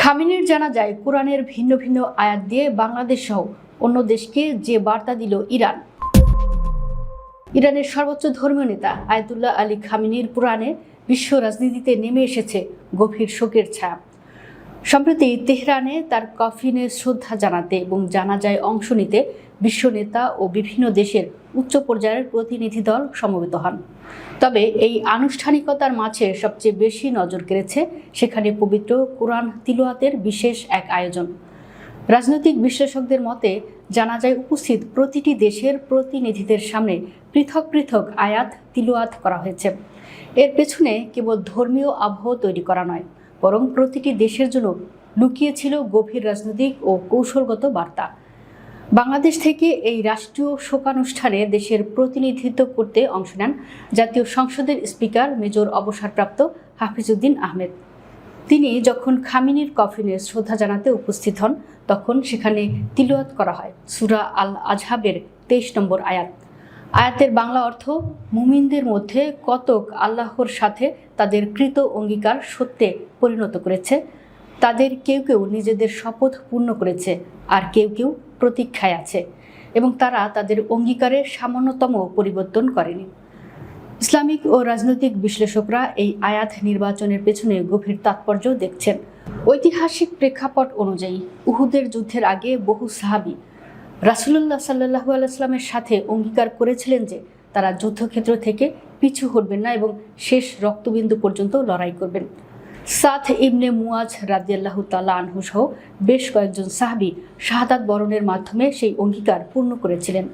খামেনির জানা যায় কোরআনের ভিন্ন ভিন্ন আয়াত দিয়ে বাংলাদেশ সহ অন্য দেশকে যে বার্তা দিল ইরান। ইরানের সর্বোচ্চ ধর্মীয় নেতা আয়াতুল্লাহ আলী খামেনির পুরাণে বিশ্ব রাজনীতিতে নেমে এসেছে গভীর শোকের ছায়া। সম্প্রতি তেহরানে তার কফিনে শ্রদ্ধা জানাতে এবং জানাজায় অংশ নিতে বিশ্ব নেতা ও বিভিন্ন দেশের উচ্চ পর্যায়ের প্রতিনিধি দল সমবেত হন। তবে এই আনুষ্ঠানিকতার মাঝে সবচেয়ে বেশি নজর কেড়েছে সেখানে পবিত্র কোরআন তিলাওয়াতের বিশেষ এক আয়োজন। রাজনৈতিক বিশ্লেষকদের মতে জানাজায় উপস্থিত প্রতিটি দেশের প্রতিনিধিদের সামনে পৃথক পৃথক আয়াত তিলাওয়াত করা হয়েছে। এর পেছনে কেবল ধর্মীয় আবহ তৈরি করা নয়, বরং প্রতিটি দেশের জন্য লুকিয়ে ছিল গভীর রাজনৈতিক ও কৌশলগত বার্তা। বাংলাদেশ থেকে এই রাষ্ট্রীয় শোকানুষ্ঠানে দেশের প্রতিনিধিত্ব করতে অংশ নেন জাতীয় সংসদের স্পিকার মেজর অবসরপ্রাপ্ত হাফিজউদ্দিন আহমেদ। তিনি যখন খামেনির কফিনে শ্রদ্ধা জানাতে উপস্থিত হন, তখন সেখানে তিলাওয়াত করা হয় সূরা আল আজহাবের 23 নম্বর আয়াত। আয়াতের বাংলা অর্থ, মুমিনদের মধ্যে কতক আল্লাহর সাথে তাদের কৃত অঙ্গীকার সত্যে পরিণত করেছে। তাদের কেউ কেউ নিজেদের শপথ পূর্ণ করেছে, আর কেউ কেউ প্রতীক্ষায় আছে, এবং তারা তাদের অঙ্গীকারের সামান্যতম পরিবর্তন করেনি। ইসলামিক ও রাজনৈতিক বিশ্লেষকরা এই আয়াত নির্বাচনের পেছনে গভীর তাৎপর্য দেখছেন। ঐতিহাসিক প্রেক্ষাপট অনুযায়ী উহুদের যুদ্ধের আগে বহু সাহাবী রাসূলুল্লাহ সাল্লাল্লাহু আলাইহি ওয়াসাল্লামের সাথে অঙ্গীকার করেছিলেন যে তারা যুদ্ধক্ষেত্র থেকে পিছু হটবেন না এবং শেষ রক্তবিন্দু পর্যন্ত লড়াই করবেন। সাদ ইবনে মুয়াজ রাদিয়াল্লাহু তাআলা আনহু সহ বেশ কয়েকজন সাহাবী শাহাদাত বরণের মাধ্যমে সেই অঙ্গীকার পূর্ণ করেছিলেন।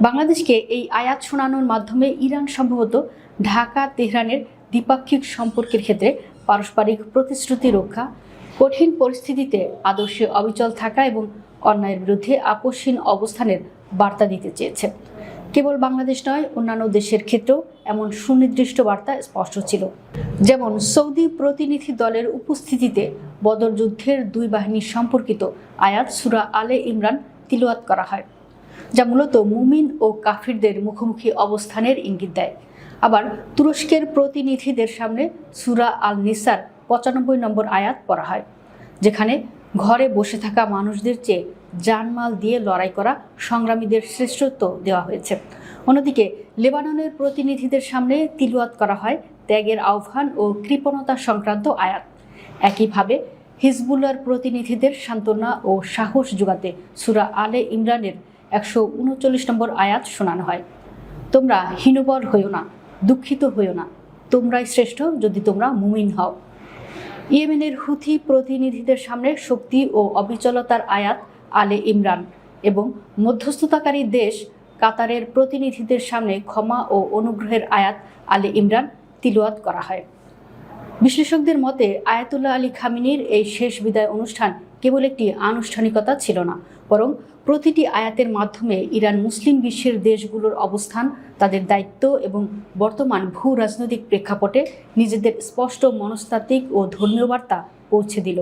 বাংলাদেশকে এই আয়াত শোনানোর মাধ্যমে ইরান সম্ভবত ঢাকা তেহরানের দ্বিপাক্ষিক সম্পর্কের ক্ষেত্রে পারস্পরিক প্রতিশ্রুতি রক্ষা, কঠিন পরিস্থিতিতে আদর্শে অবিচল থাকা এবং অন্যায়ের বিরুদ্ধে আপোষহীন অবস্থানের বার্তা দিতে চেয়েছে। কেবল বাংলাদেশ নয়, অন্যান্য দেশের ক্ষেত্রেও এমন সুনির্দিষ্ট বার্তা স্পষ্ট ছিল। যেমন সৌদি প্রতিনিধি দলের উপস্থিতিতে বদর যুদ্ধের দুই বাহিনী সম্পর্কিত আয়াত সূরা আলে ইমরান তিলাওয়াত করা হয়, যা মূলত মুমিন ও কাফিরদের মুখোমুখি অবস্থানের ইঙ্গিত দেয়। আবার তুরস্কের প্রতিনিধিদের সামনে সূরা আল নিসার 95 নম্বর আয়াত পড়া হয়, যেখানে ঘরে বসে থাকা মানুষদের চেয়ে জানমাল দিয়ে লড়াই করা সংগ্রামীদের শ্রেষ্ঠত্ব দেওয়া হয়েছে। অন্যদিকে লেবাননের প্রতিনিধিদের সামনে তিলাওয়াত করা হয় ত্যাগের আহ্বান ও কৃপণতা সংক্রান্ত আয়াত। একইভাবে হিজবুল্লাহর প্রতিনিধিদের সান্ত্বনা ও সাহস যোগাতে সূরা আলে ইমরানের 139 নম্বর আয়াত শোনানো হয়, তোমরা হীনবল হইও না, দুঃখিত হইও না, তোমরাই শ্রেষ্ঠ যদি তোমরা মুমিন হও। ইয়েমেনের হুথি প্রতিনিধিদের সামনে শক্তি ও অবিচলতার আয়াত আলে ইমরান এবং মধ্যস্থতাকারী দেশ কাতারের প্রতিনিধিদের সামনে ক্ষমা ও অনুগ্রহের আয়াত আলে ইমরান তিলাওয়াত করা হয়। বিশ্লেষকদের মতে আয়াতুল্লাহ আলী খামেনির এই শেষ বিদায় অনুষ্ঠান কেবল একটি আনুষ্ঠানিকতা ছিল না, বরং প্রতিটি আয়াতের মাধ্যমে ইরান মুসলিম বিশ্বের দেশগুলোর অবস্থান, তাদের দায়িত্ব এবং বর্তমান ভূ রাজনৈতিক প্রেক্ষাপটে নিজেদের স্পষ্ট মনস্তাত্ত্বিক ও ধর্মীয় বার্তা পৌঁছে দিল।